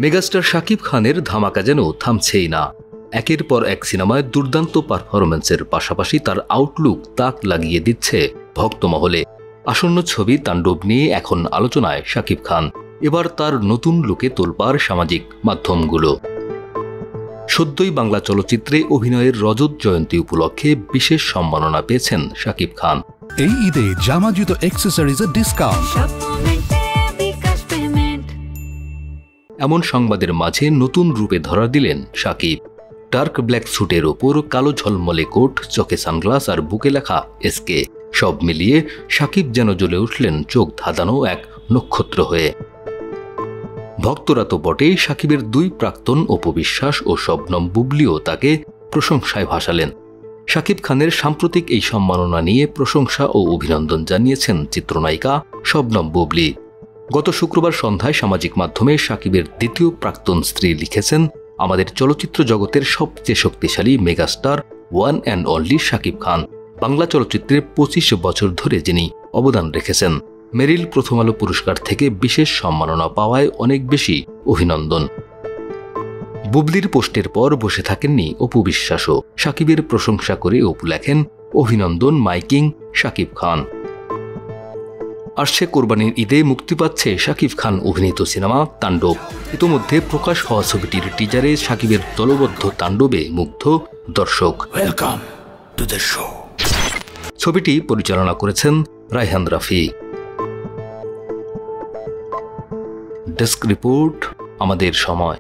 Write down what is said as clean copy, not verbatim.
Megastar Shakib খানের ধামাকা যেন থামছেই না। একের পর এক সিনেমায় দুর্দান্ত পারফরম্যান্সের পাশাপাশি তার আউটলুক তাক লাগিয়ে দিচ্ছে ভক্তমহলে। আসন্ন ছবি তাণ্ডব নিয়ে এখন আলোচনায় শাকিব খান। এবার তার নতুন লুকে তোলপাড় সামাজিক মাধ্যমগুলো। সদ্যই বাংলা চলচ্চিত্রে অভিনয়ের রজত জয়ন্তী উপলক্ষে বিশেষ সম্মাননা পেয়েছেন শাকিব খান। এই ঈদে জামা জুতো অ্যাকসেসরিজের ডিসকাউন্ট। এমন সংবাদের মাঝে নতুন রূপে ধরা দিলেন শাকিব। ডার্ক ব্ল্যাক স্যুটের ওপর কালো ঝলমলে কোট, চোখে সানগ্লাস আর বুকে লেখা এসকে, সব মিলিয়ে শাকিব যেন জ্বলে উঠলেন চোখ ধাঁধানো এক নক্ষত্র হয়ে। ভক্তরা তো বটেই, শাকিবের দুই প্রাক্তন অপু বিশ্বাস ও শবনম বুবলিও তাকে প্রশংসায় ভাসালেন। শাকিব খানের সাম্প্রতিক এই সম্মাননা নিয়ে প্রশংসা ও অভিনন্দন জানিয়েছেন চিত্রনায়িকা শবনম বুবলি। গত শুক্রবার সন্ধ্যায় সামাজিক মাধ্যমে শাকিবের দ্বিতীয় প্রাক্তন স্ত্রী লিখেছেন, আমাদের চলচ্চিত্র জগতের সবচেয়ে শক্তিশালী megastar one and only Shakib Khan. Bangla চলচ্চিত্রে 25 বছর ধরে যিনি অবদান রেখেছেন। মেরিল প্রথম আলো পুরস্কার থেকে বিশেষ সম্মাননা পাওয়ায় অনেক বেশি অভিনন্দন। বুবলির পোস্টের পর বসে থাকেননি অপু বিশ্বাসও। শাকিবের প্রশংসা করে অপু লেখেন, অভিনন্দন মাইকিং শাকিব খান। আসছে কোরবানির ঈদে মুক্তি পাচ্ছে শাকিব খান অভিনীত সিনেমা তাণ্ডব। ইতোমধ্যে প্রকাশ হওয়া ছবিটির টিজারে শাকিবের দলবদ্ধ তাণ্ডবে মুগ্ধ দর্শক। Welcome to the show. ছবিটি পরিচালনা করেছেন রায়হান রাফি। ডেস্ক রিপোর্ট, আমাদের সময়।